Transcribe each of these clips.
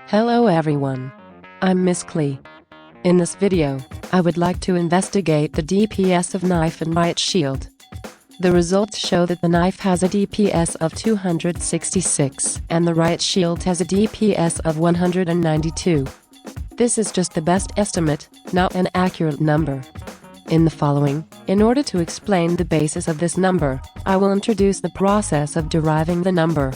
Hello everyone. I'm Miss Klee. In this video, I would like to investigate the DPS of knife and riot shield. The results show that the knife has a DPS of 266 and the riot shield has a DPS of 192. This is just the best estimate, not an accurate number. In the following, in order to explain the basis of this number, I will introduce the process of deriving the number.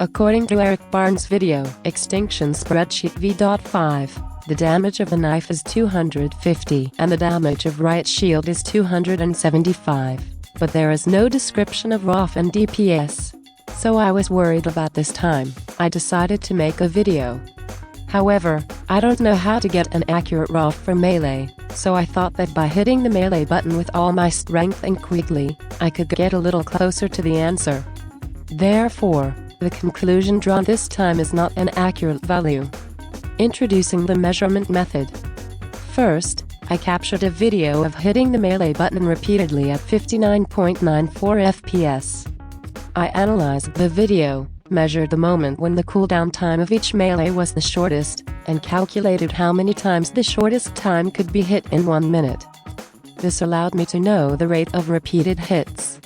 According to Eric Barnes' video, Extinction Spreadsheet v.5, the damage of the knife is 250 and the damage of riot shield is 275, but there is no description of ROF and DPS. So I was worried about this time, I decided to make a video. However, I don't know how to get an accurate ROF for melee, so I thought that by hitting the melee button with all my strength and quickly, I could get a little closer to the answer. Therefore, the conclusion drawn this time is not an accurate value. Introducing the measurement method. First, I captured a video of hitting the melee button repeatedly at 59.94 FPS. I analyzed the video, measured the moment when the cooldown time of each melee was the shortest, and calculated how many times the shortest time could be hit in 1 minute. This allowed me to know the rate of repeated hits.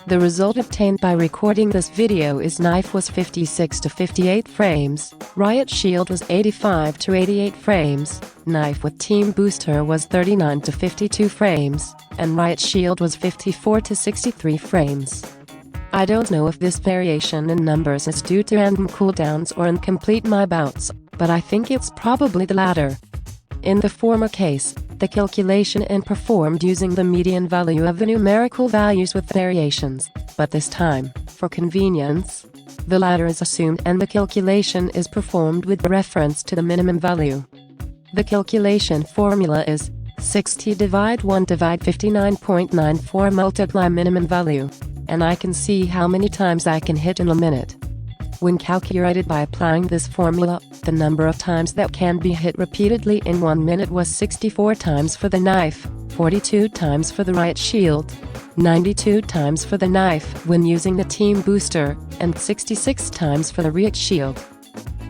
The result obtained by recording this video is knife was 56 to 58 frames, riot shield was 85 to 88 frames, knife with team booster was 39 to 52 frames, and riot shield was 54 to 63 frames. I don't know if this variation in numbers is due to random cooldowns or incomplete my bouts, but I think it's probably the latter. In the former case, the calculation is performed using the median value of the numerical values with variations, but this time, for convenience, the latter is assumed and the calculation is performed with reference to the minimum value. The calculation formula is 60 divide 1 divide 59.94 multiply minimum value, and I can see how many times I can hit in a minute. When calculated by applying this formula, the number of times that can be hit repeatedly in 1 minute was 64 times for the knife, 42 times for the riot shield, 92 times for the knife when using the team booster, and 66 times for the riot shield.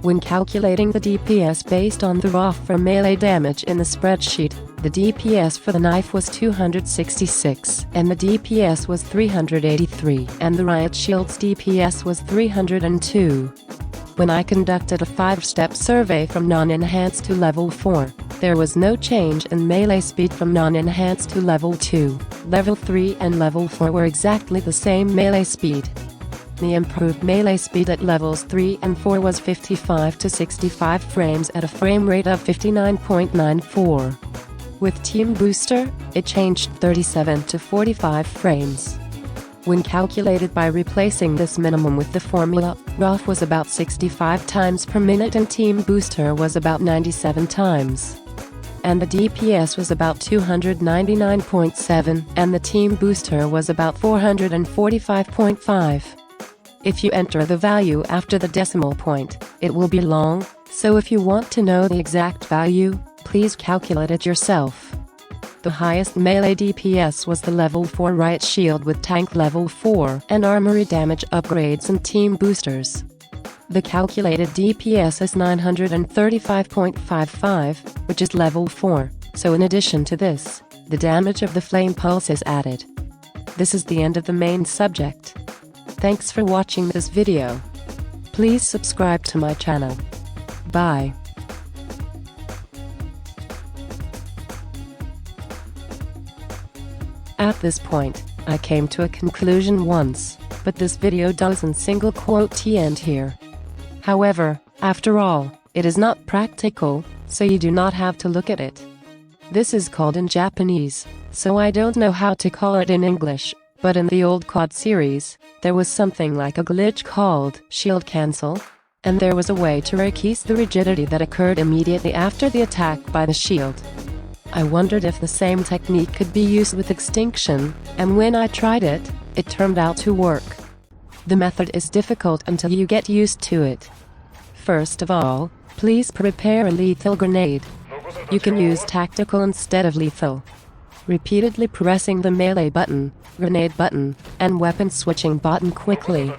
When calculating the DPS based on the ROF for melee damage in the spreadsheet, the DPS for the knife was 266 and the DPS was 383 and the riot shield's DPS was 302. When I conducted a 5-step survey from non-enhanced to level 4, there was no change in melee speed from non-enhanced to level 2. Level 3 and level 4 were exactly the same melee speed. The improved melee speed at levels 3 and 4 was 55 to 65 frames at a frame rate of 59.94. With Team Booster, it changed 37 to 45 frames. When calculated by replacing this minimum with the formula, ROF was about 65 times per minute and Team Booster was about 97 times. And the DPS was about 299.7 and the Team Booster was about 445.5. If you enter the value after the decimal point, it will be long, so if you want to know the exact value, please calculate it yourself. The highest melee DPS was the level 4 riot shield with tank level 4 and armory damage upgrades and team boosters. The calculated DPS is 935.55, which is level 4, so in addition to this, the damage of the flame pulse is added. This is the end of the main subject. Thanks for watching this video. Please subscribe to my channel. Bye. At this point, I came to a conclusion once, but this video doesn't single quote end here. However, after all, it is not practical, so you do not have to look at it. This is called in Japanese, so I don't know how to call it in English. But in the old CoD series, there was something like a glitch called shield cancel, and there was a way to reduce the rigidity that occurred immediately after the attack by the shield. I wondered if the same technique could be used with Extinction, and when I tried it, it turned out to work. The method is difficult until you get used to it. First of all, please prepare a lethal grenade. You can use tactical instead of lethal. Repeatedly pressing the melee button, grenade button, and weapon switching button quickly.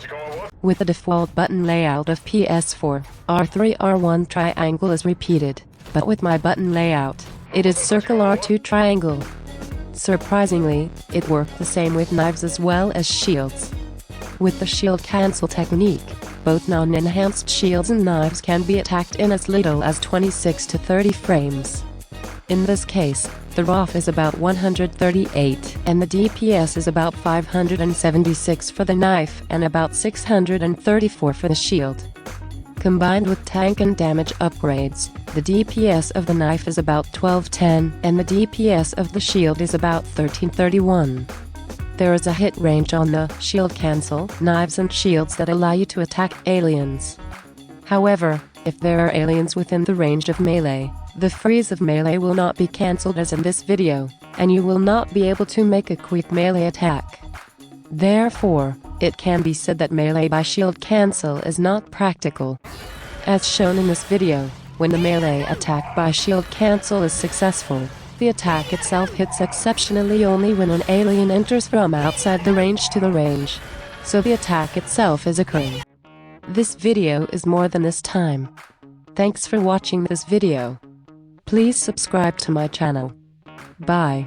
With the default button layout of PS4, R3 R1 triangle is repeated, but with my button layout, it is circle R2 triangle. Surprisingly, it worked the same with knives as well as shields. With the shield cancel technique, both non-enhanced shields and knives can be attacked in as little as 26 to 30 frames. In this case, the ROF is about 138 and the DPS is about 576 for the knife and about 634 for the shield. Combined with tank and damage upgrades, the DPS of the knife is about 1210 and the DPS of the shield is about 1331. There is a hit range on the shield cancel knives and shields that allow you to attack aliens. However, if there are aliens within the range of melee, the freeze of melee will not be cancelled as in this video, and you will not be able to make a quick melee attack. Therefore, it can be said that melee by shield cancel is not practical. As shown in this video, when the melee attack by shield cancel is successful, the attack itself hits exceptionally only when an alien enters from outside the range to the range. So the attack itself is occurring. This video is more than this time. Thanks for watching this video. Please subscribe to my channel. Bye.